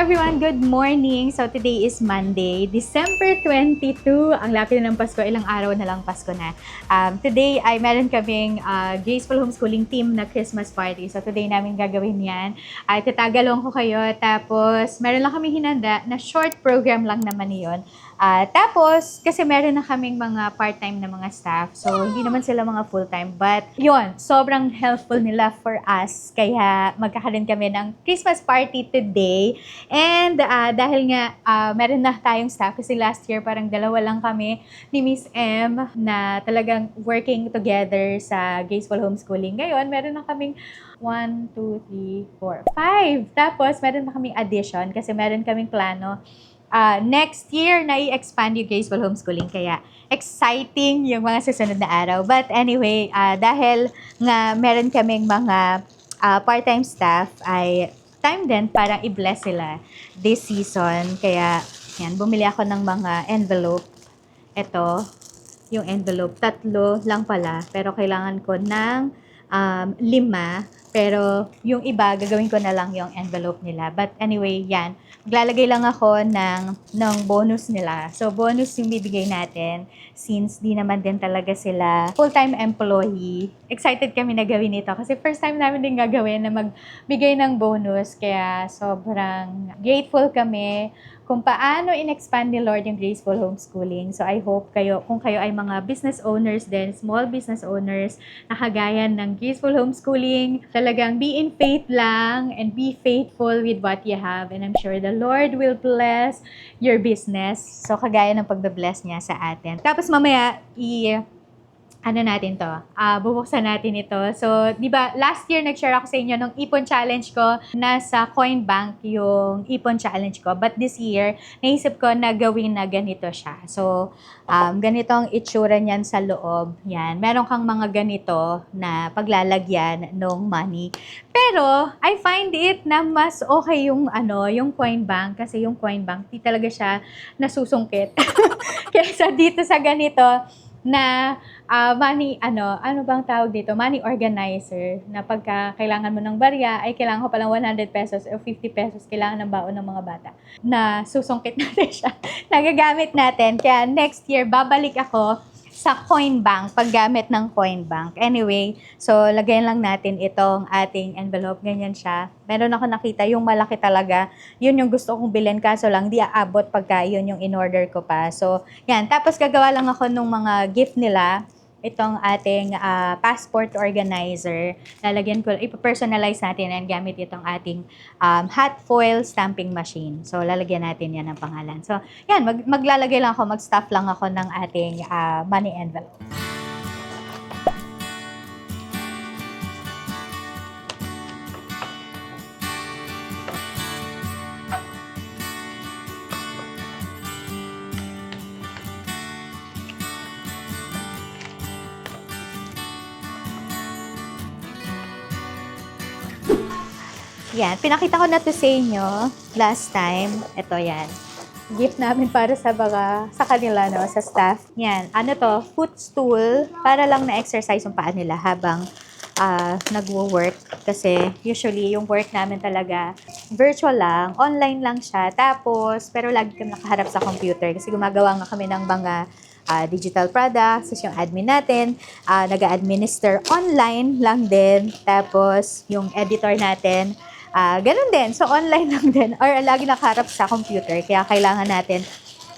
everyone! Good morning! So today is Monday, December 22. Ang lapit na ng Pasko, ilang araw na lang Pasko na. Today ay meron kaming Graceful Homeschooling team na Christmas party. So today namin gagawin yan. Ay tatagalong ko kayo. Tapos meron lang kami hinanda na short program lang naman yun. Tapos, kasi meron na kaming mga part-time na mga staff. So, hindi naman sila mga full-time. But, yun, sobrang helpful nila for us. Kaya, magkakaroon kami ng Christmas party today. And, dahil nga, meron na tayong staff. Kasi last year, parang dalawa lang kami ni Miss M na talagang working together sa Graceful Homeschooling. Ngayon, meron na kaming 1, 2, 3, 4, 5. Tapos, meron na kaming addition kasi meron kaming plano next year na i-expand yung Graceful Homeschooling. Kaya exciting yung mga susunod na araw. But anyway, dahil nga meron kaming mga part-time staff, ay time din para i-bless sila this season. Kaya yan, bumili ako ng mga envelope. Ito, yung envelope. 3 lang pala. Pero kailangan ko ng 5. Pero yung iba, gagawin ko na lang yung envelope nila. But anyway, yan. Maglalagay lang ako ng bonus nila. So, bonus yung bibigay natin since di naman din talaga sila full-time employee. Excited kami na gawin ito kasi first time namin din gagawin na magbigay ng bonus. Kaya sobrang grateful kami kung paano in-expand ni Lord yung Graceful Homeschooling. So, I hope kung kayo ay mga business owners din, small business owners, na kagaya ng Graceful Homeschooling, talagang be in faith lang and be faithful with what you have. And I'm sure the Lord will bless your business. So, kagaya ng pagbe-bless niya sa atin. Tapos mamaya, natin to? Bubuksan natin ito. So, di ba, last year nag-share ako sa inyo nung Ipon Challenge ko, nasa Coinbank yung Ipon Challenge ko. But this year, naisip ko na gawin na ganito siya. So, ganito ang itsura niyan sa loob. Yan. Meron kang mga ganito na paglalagyan ng money. Pero, I find it na mas okay yung, yung Coinbank. Kasi yung Coinbank, di talaga siya nasusungkit. Kaya dito sa ganito, na money, ano bang tawag dito? Money organizer, na pagka kailangan mo ng barya, ay kailangan ko palang 100 pesos o 50 pesos, kailangan ng baon ng mga bata. Na susungkit natin siya, nagagamit natin. Kaya next year, babalik ako sa Coinbank, paggamit ng Coinbank. Anyway, so lagayan lang natin itong ating envelope. Ganyan siya. Meron ako nakita yung malaki talaga. Yun yung gusto kong bilhin, kaso lang di aabot pagka yun yung in-order ko pa. So, yan. Tapos gagawa lang ako ng mga gift nila. Itong ating passport organizer. Lalagyan ko, ipapersonalize natin and gamit itong ating hot foil stamping machine. So, lalagyan natin yan ng pangalan. So, yan, maglalagay lang ako, mag-stuff lang ako ng ating money envelope. Yan, pinakita ko na to sa inyo last time. Ito yan. Gift namin para sa kanila, no, sa staff. Yan, to, footstool, para lang na-exercise yung paa nila habang nagwo-work. Kasi usually yung work namin talaga virtual lang, online lang siya. Tapos, pero lagi kami nakaharap sa computer kasi gumagawa nga kami ng mga digital products, yung admin natin, nag-administer online lang din. Tapos, yung editor natin, ganun din. So, online lang din. Or lagi nakaharap sa computer. Kaya kailangan natin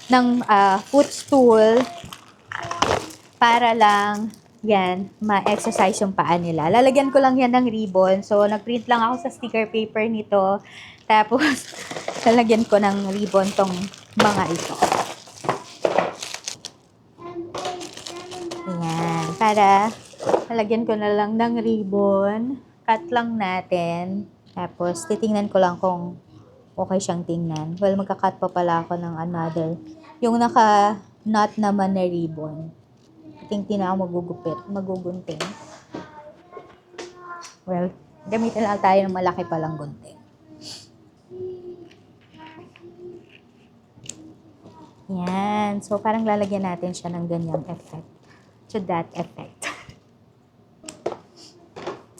ng footstool para lang yan, ma-exercise yung paa nila. Lalagyan ko lang yan ng ribbon. So, nag-print lang ako sa sticker paper nito. Tapos, lalagyan ko ng ribbon tong mga ito. Ayan. Para, lalagyan ko na lang ng ribbon. Cut lang natin. Tapos, titingnan ko lang kung okay siyang tingnan. Well, magka-cut pa pala ako ng another. Yung naka-knot naman na ribbon. Tingin na ako magugunting. Well, gamitin lang tayo ng malaki palang gunting. Yan. So, parang lalagyan natin siya ng ganyang effect. To that effect.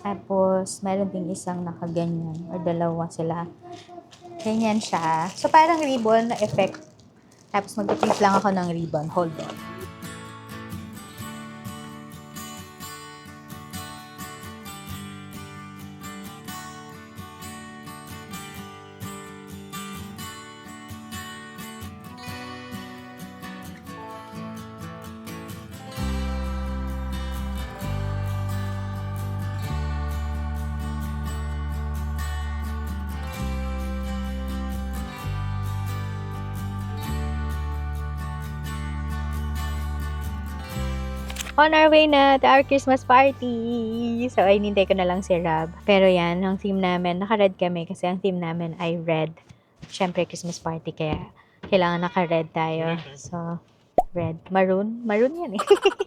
Tapos, meron ding isang nakaganyan or dalawa sila. Ganyan siya. So, parang ribbon na effect. Tapos mag-flip lang ako ng ribbon. Hold on. On our way na to our Christmas party. So, ay, nintay ko na lang si Rob. Pero yan, ang theme namin, naka-red kami kasi ang theme namin ay red. Siyempre, Christmas party, kaya kailangan naka-red tayo. So, red. Maroon? Maroon yan eh.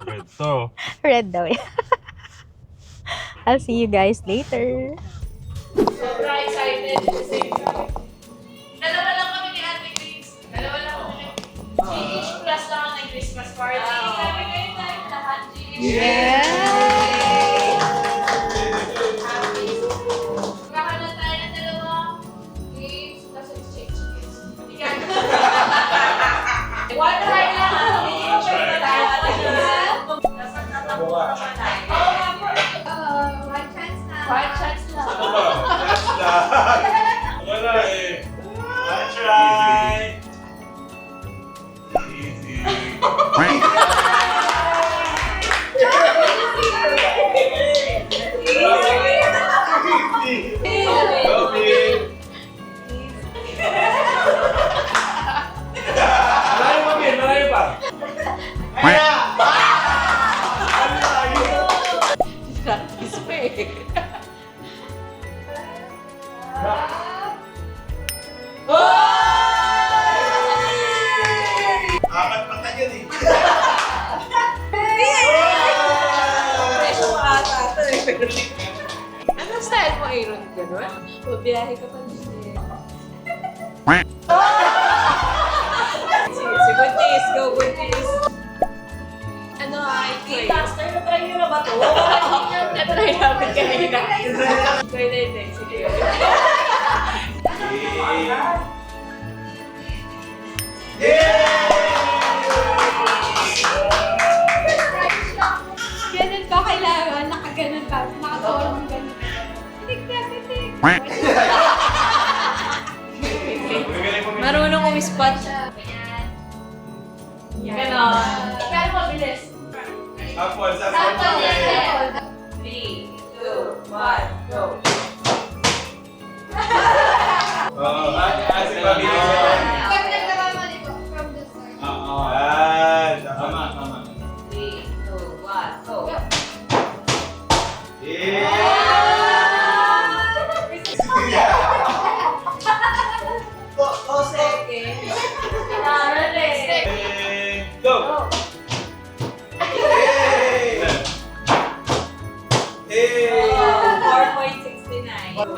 Red to. Red daw yan. I'll see you guys later. Sobrang excited at the same time. Dalawa lang kami ni Ate Grace. Dalawa lang kami. Each plus lang ang Christmas party. Kami kayo tayo lahat. Yeah! Kakaroon tayo ng dalawang games. Tapos exchange games. One try lang. Hindi ko siya tayo. Dapat natapunan naman tayo. One chance na. One chance na. Ano ba? That's that. Wala eh. One try. Easy. Malayo pa. Apat pa na yan eh. Anong style mo, Aaron? Ganun? Mabiyahe ka pa din eh. Sige, si Buntis. Go, Buntis. Ano I think? Master, na-try nyo na ba ito? Na-try namin kanina. Pwede, hindi. Sige. Ganun ka kailangan, nakaganon ka, nakatorong ganun. Titig na, titig. Marunong umispat. Ganon. Pero mabilis. Apple, sa Sample, sample. 3, 2, 1, go. Kasi mabilis yun. Pag nagkakamali ko, from the start. Tama, tama. 3, 2, 1, go. Go! Hey! 4.69. 1.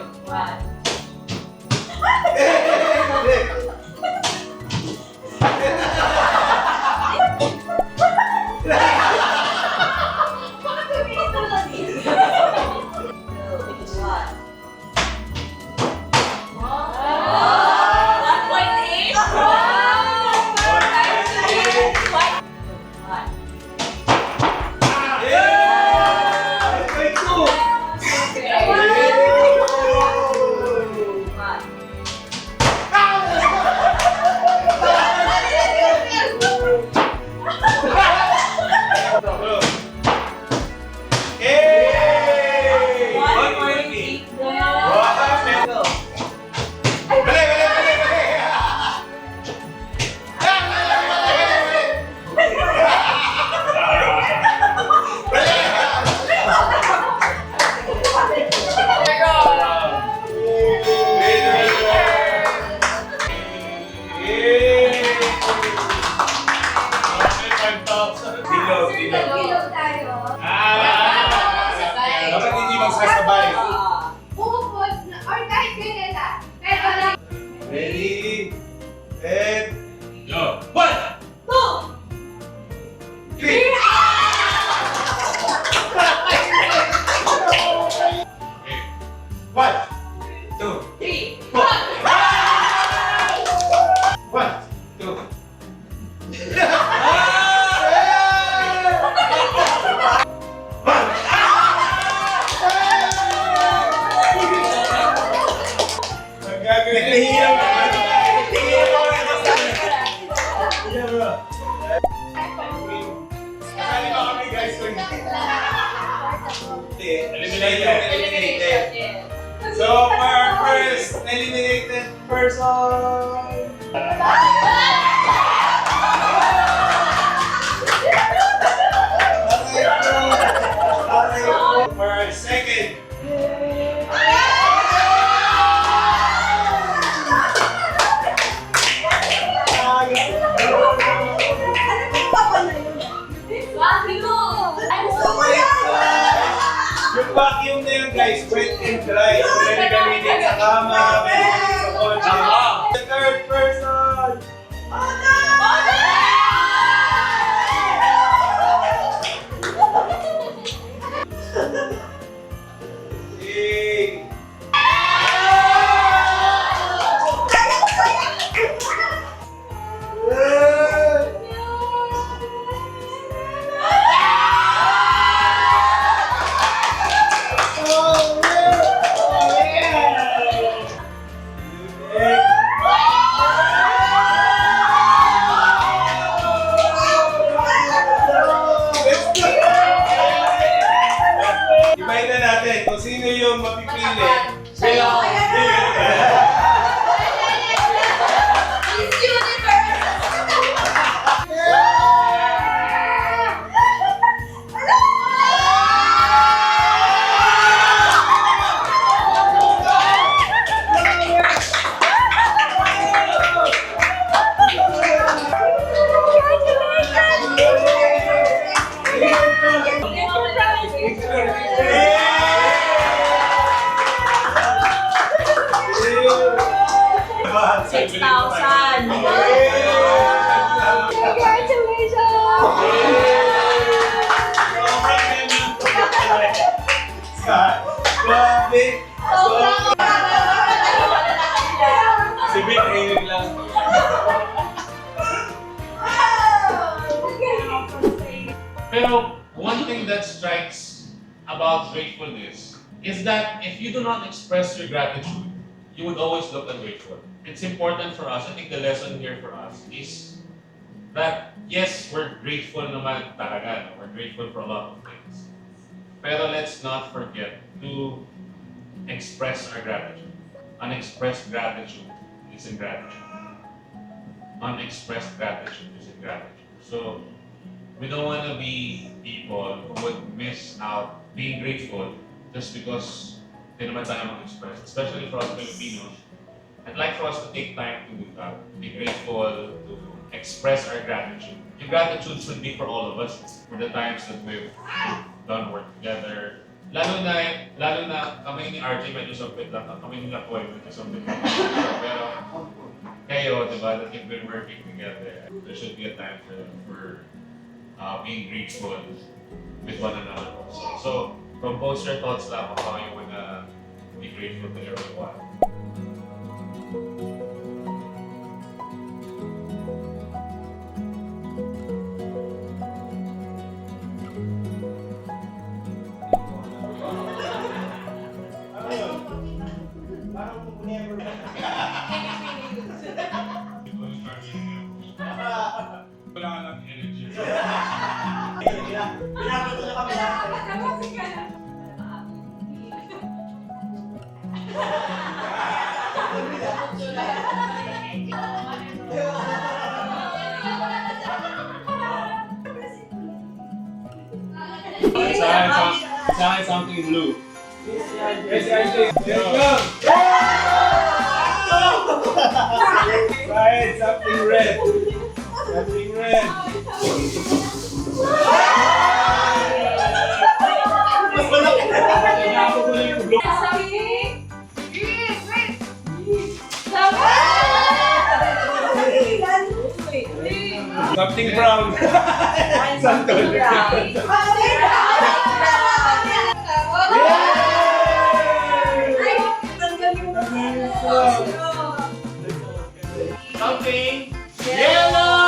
yung eliminated. So, for our first eliminated person... For our second... Yung vacuum na yun guys, wet and dry. So, pwede gamitin sa kama, pwede gamitin sa kotse. The third person! Yay! Ibahin na natin kung sino yung mapipili. Grabe! Si Vic, ayun lang. Pero one thing that strikes about gratefulness is that if you do not express your gratitude, you would always look ungrateful. It's important for us, I think the lesson here for us is that yes, we're grateful naman talaga, no? We're grateful for a lot of things. Pero let's not forget to express our gratitude. Unexpressed gratitude is ingratitude. Unexpressed gratitude is ingratitude. So, we don't want to be people who would miss out being grateful just because hindi naman tayo mag-express. Especially for us Filipinos, I'd like for us to take time to do that. Be grateful, to express our gratitude. Yung gratitude should be for all of us, for the times that we've done work together. Lalo na kami ni RJ medyo sampit lang, kami nila po medyo sampit lang. Pero kayo, diba, that you've been working together, there should be a time for being grateful with one another also. So, compose your thoughts lang on how you wanna be grateful to everyone. Wala ka ng energy. Sa akin something blue. Yes, let's go! Sa akin something red. Something red. Something brown. Something yellow.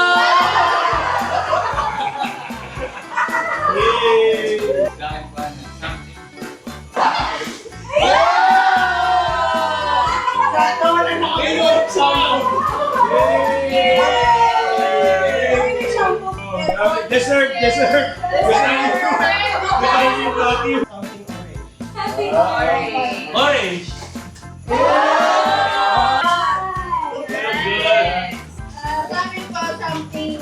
Dessert. Something orange. Orange! Bakit pa something?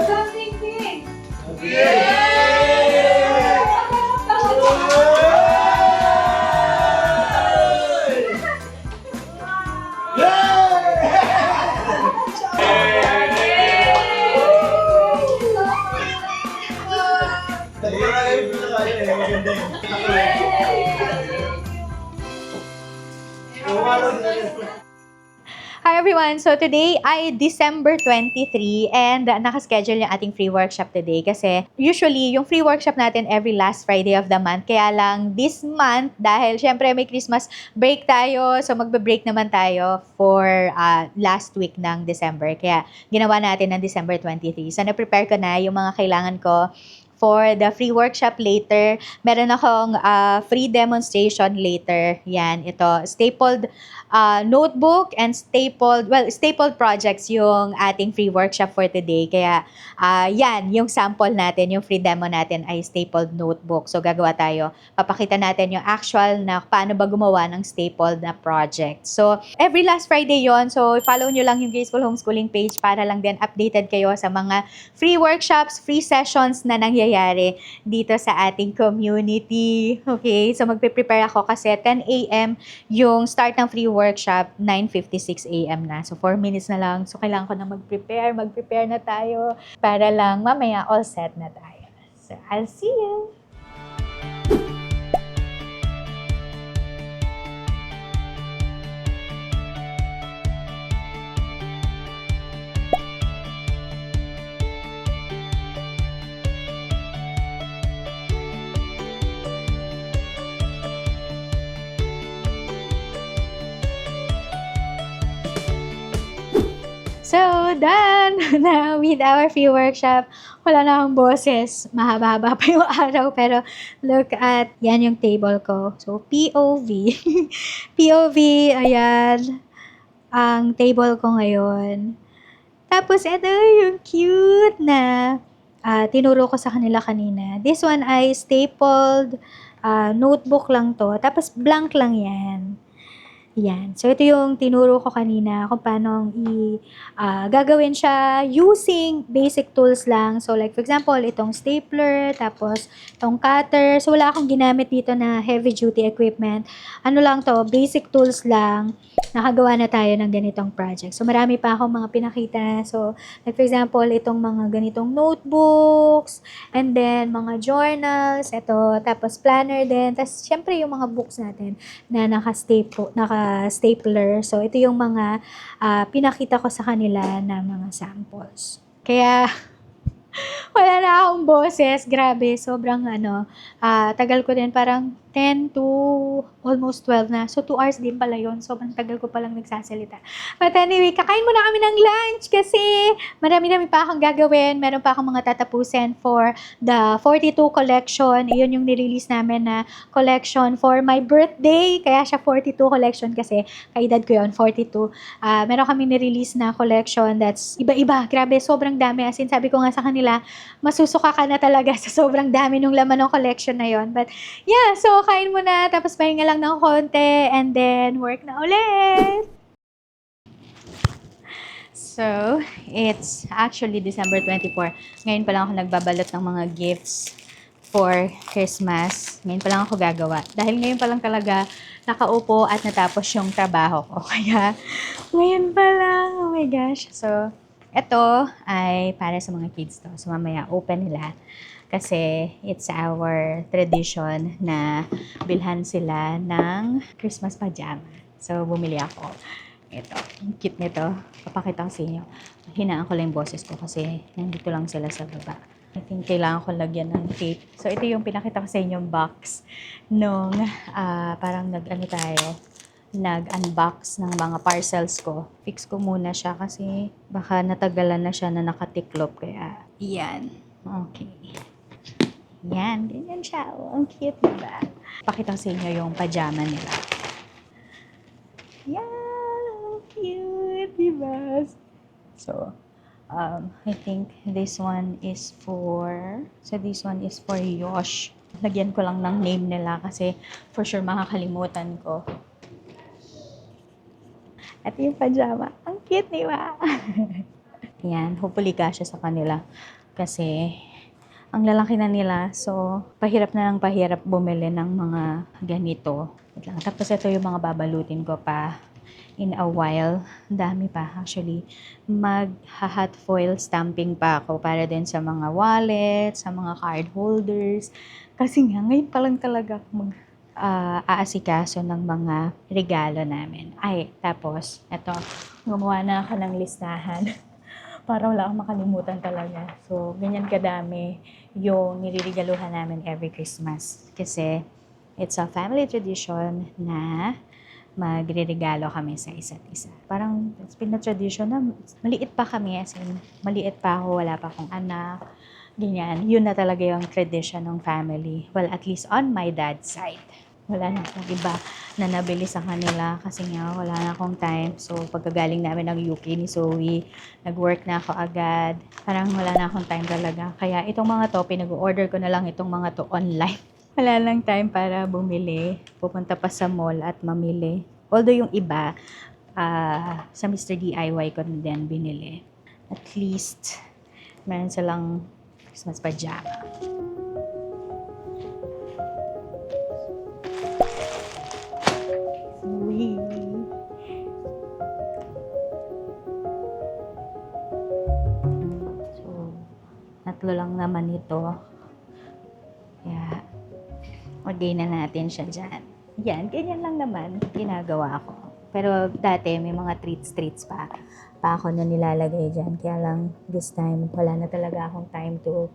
Something big. Hi everyone! So today ay December 23 and nakaschedule yung ating free workshop today kasi usually yung free workshop natin every last Friday of the month. Kaya lang this month dahil syempre may Christmas break tayo so magbe-break naman tayo for last week ng December. Kaya ginawa natin ng December 23. So na-prepare ko na yung mga kailangan ko for the free workshop later. Meron akong free demonstration later. Yan, ito. Stapled notebook and stapled projects yung ating free workshop for today. Kaya, yan, yung sample natin, yung free demo natin ay stapled notebook. So, gagawa tayo. Papakita natin yung actual na paano ba gumawa ng stapled na project. So, every last Friday yon. So, follow nyo lang yung Graceful Homeschooling page para lang din updated kayo sa mga free workshops, free sessions na nangyayari dito sa ating community. Okay? So, magpe-prepare ako kasi 10 a.m. yung start ng free workshop, 9:56 a.m. na. So, 4 minutes na lang. So, kailangan ko na mag-prepare na tayo para lang mamaya all set na tayo. So, I'll see you! So, done na with our free workshop. Wala na akong boses. Mahaba-haba pa yung araw. Pero, look at, yan yung table ko. So, POV. POV, ayan. Ang table ko ngayon. Tapos, ito yung cute na tinuro ko sa kanila kanina. This one ay stapled notebook lang to. Tapos, blank lang yan. Yan. So, ito yung tinuro ko kanina kung paano gagawin siya using basic tools lang. So, like for example, itong stapler, tapos itong cutter. So, wala akong ginamit dito na heavy duty equipment. Ano lang to, basic tools lang. Nakagawa na tayo ng ganitong project. So, marami pa akong mga pinakita. So, like for example, itong mga ganitong notebooks, and then mga journals, ito, tapos planner din. Tapos, syempre yung mga books natin na naka-stapler. So, ito yung mga pinakita ko sa kanila na mga samples. Kaya, wala na akong boses. Grabe, sobrang tagal ko din parang 10 to almost 12 na. So, 2 hours din pala yun. Sobrang tagal ko palang nagsasalita. But anyway, kakain muna kami ng lunch kasi marami-rami pa akong gagawin. Meron pa akong mga tatapusin for the 42 collection. Iyon yung nirelease namin na collection for my birthday. Kaya siya 42 collection kasi kaedad ko yun, 42. Meron kami nirelease na collection that's iba-iba. Grabe, sobrang dami. As in, sabi ko nga sa kanila, masusuka ka na talaga sa sobrang dami nung laman ng collection na yon. But yeah, so kain muna, tapos pahinga lang ng konti, and then work na ulit. So, it's actually December 24. Ngayon pa lang ako nagbabalot ng mga gifts for Christmas. Ngayon pa lang ako gagawa. Dahil ngayon pa lang talaga nakaupo at natapos yung trabaho ko. Kaya, ngayon pa lang. Oh my gosh. So, ito ay para sa mga kids to. So, mamaya open nila. Kasi it's our tradition na bilhan sila ng Christmas pajama. So, bumili ako. Ito, ang cute nito. Papakita ko sa inyo. Hinaan ko lang yung boses ko kasi nandito lang sila sa baba. I think kailangan ko lagyan ng tape. So, ito yung pinakita ko sa inyo box nung parang nag-unbox ng mga parcels ko. Fix ko muna siya kasi baka natagalan na siya na nakatiklop. Kaya, yan. Okay. Yan, ganyan siya. Oh, ang cute, diba? Pakita ko sa inyo yung pajama nila. Yan, cute, diba? So, I think this one is for, Yosh. Lagyan ko lang ng name nila kasi for sure makakalimutan ko. At yung pajama, ang cute, di ba? Yan, hopefully kasya sa kanila. Kasi, ang lalaki na nila. So, pahirap bumili ng mga ganito. Wait lang. Tapos ito yung mga babalutin ko pa in a while. Dami pa actually. Mag-hot foil stamping pa ako para din sa mga wallet, sa mga card holders. Kasi nga, ngayon pa lang talaga ako aasikaso ng mga regalo namin. Ay, tapos, eto, gumawa na ako ng listahan para wala akong makalimutan talaga. So, ganyan kadami yung niririgaluhan namin every Christmas. Kasi, it's a family tradition na magre-regalo kami sa isa't isa. Parang, it's been a tradition na maliit pa kami, as in, maliit pa ako, wala pa akong anak, ganyan. Yun na talaga yung tradition ng family. Well, at least on my dad's side. Wala na akong iba na nabili sa kanila kasi nga wala na akong time. So, pagkagaling namin ng UK ni Zoe, nag-work na ako agad. Parang wala na akong time talaga. Kaya itong mga to, pinag-order ko na lang itong mga to online. Wala lang time para bumili. Pupunta pa sa mall at mamili. Although yung iba, sa Mr. DIY ko din binili. At least, meron silang Christmas pajama. So, tatlo lang naman ito. Kaya, lagay na natin siya dyan. Yan, ganyan lang naman ginagawa ko. Pero dati, may mga treats pa ako na nilalagay dyan. Kaya lang, this time, wala na talaga akong time to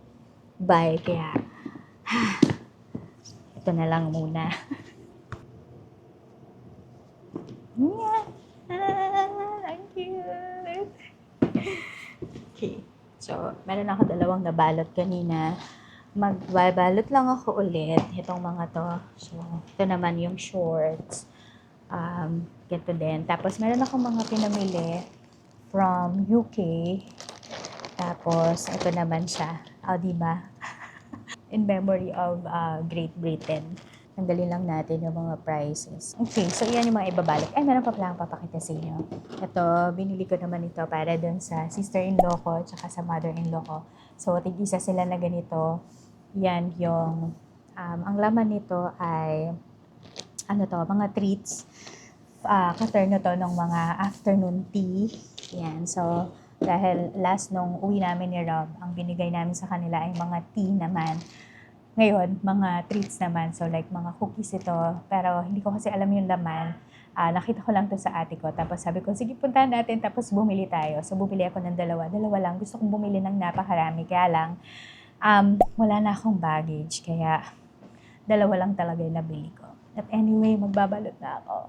buy. Kaya, ito na lang muna. Yeah. Ang cute. Okay. So, meron ako dalawang nabalot kanina. Magbabalot lang ako ulit itong mga to. So, ito naman yung shorts. Ganito din. Tapos, meron ako mga pinamili from UK. Tapos, ito naman siya. Diba? In memory of Great Britain. Tanggalin lang natin yung mga prices. Okay, so yan yung mga ibabalik. Ay, meron pa pala akong papakita sa inyo. Ito, binili ko naman ito para dun sa sister-in-law ko tsaka sa mother-in-law ko. So, tig-isa sila na ganito. Yan yung, ang laman nito ay, mga treats. Katurno to ng mga afternoon tea. Yan, so, dahil last nung uwi namin ni Rob, ang binigay namin sa kanila ay mga tea naman. Ngayon, mga treats naman. So, like, mga cookies ito. Pero, hindi ko kasi alam yung laman. Nakita ko lang to sa ate ko. Tapos, sabi ko, sige, puntahan natin. Tapos, bumili tayo. So, bumili ako ng dalawa. Dalawa lang. Gusto kong bumili ng napakarami. Kaya lang, wala na akong baggage. Kaya, dalawa lang talaga yung nabili ko. At anyway, magbabalot na ako.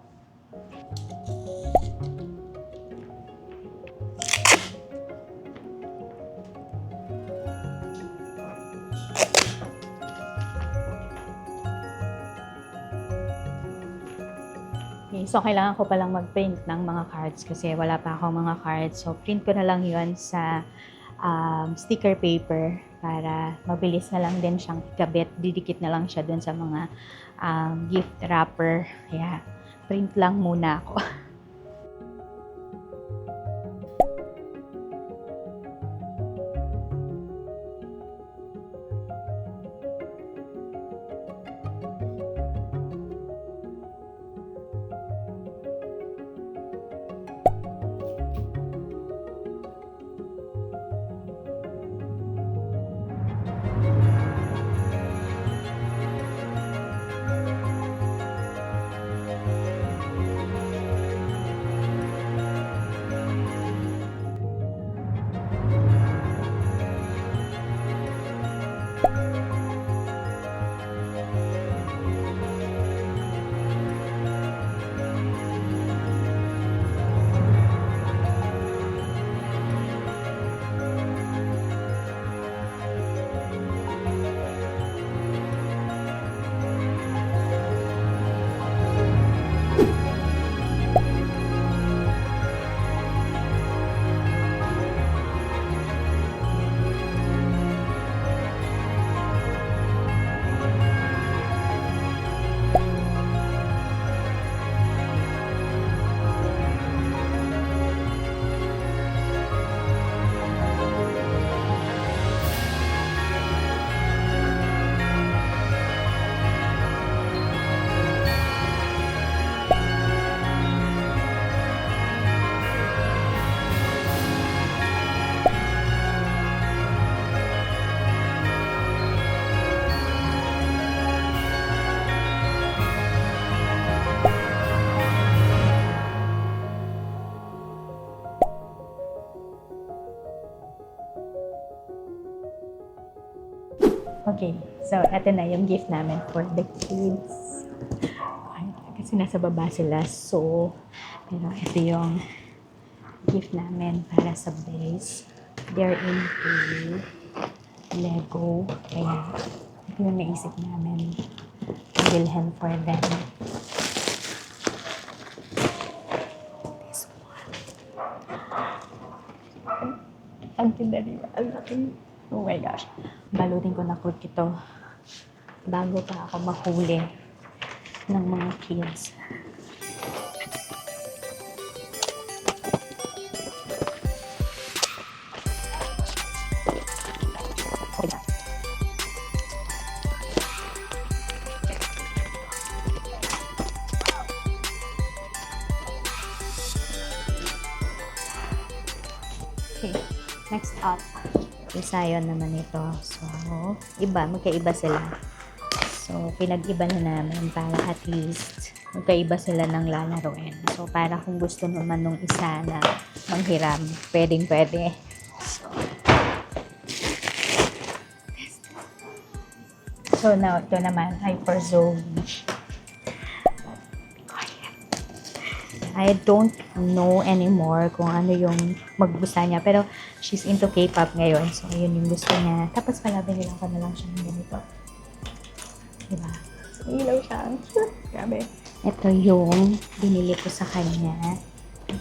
Okay, so kailangan ko palang mag-print ng mga cards kasi wala pa akong mga cards. So, print ko na lang yun sa sticker paper para mabilis na lang din siyang ikabit. Didikit na lang siya dun sa mga gift wrapper. Kaya, print lang muna ako. Okay, so eto na yung gift namin for the kids. Ay, kasi nasa baba sila, so pero ito yung gift namin para sa boys. They're into Lego, kaya ito yung naisip namin bilhin for them. This one. Ang tinda nila, ang laki. Oh my gosh. Balutin ko na quick ito bago pa ako mahuli ng mga kids. Okay na. Okay, next up. Isayon naman ito. So, magkaiba sila. So, pinag-iba na namin para at least magkaiba sila ng lalaroin. So, para kung gusto naman nung isa na manghiram, pwedeng-pwede. So, now, ito naman ay for Zoe. I don't know anymore kung ano yung maggusta niya. Pero, she's into K-pop ngayon. So, yun yung gusto niya. Tapos, palabinilan ko na lang siya ng ganito. Diba? So, ilaw siya. Grabe. Ito yung binili ko sa kanya.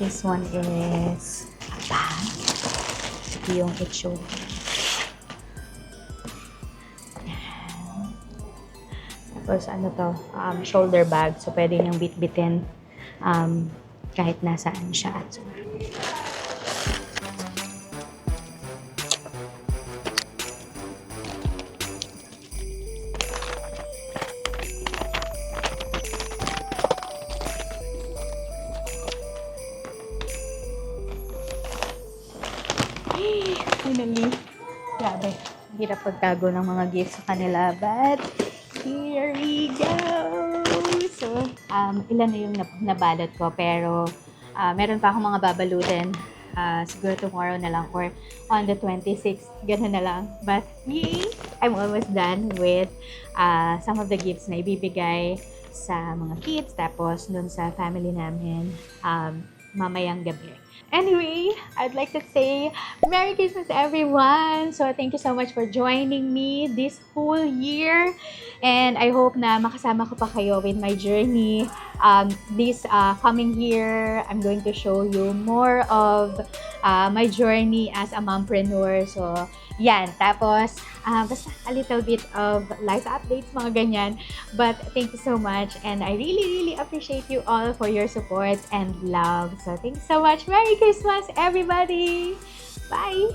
This one is a bag. Ito yung itsura. Yan. Tapos, ano to? Shoulder bag. So, pwede niyang bit-bitin. Kahit nasaan siya. So, finally, grabe. Hirap pagtago ng mga gifts sa kanila. But, here we go! So, ilan na yung nabalot ko. Pero, meron pa akong mga babalutin. Siguro tomorrow na lang or on the 26th. Ganun na lang. But, yay! I'm almost done with some of the gifts na ibibigay sa mga kids. Tapos, dun sa family namin mamayang gabi. Anyway, I'd like to say Merry Christmas everyone! So, thank you so much for joining me this whole year. And I hope na makasama ko pa kayo with my journey. This coming year, I'm going to show you more of my journey as a mompreneur. So, yan. Tapos, basta a little bit of life updates, mga ganyan. But thank you so much. And I really, really appreciate you all for your support and love. So, thanks so much. Merry Christmas, everybody! Bye!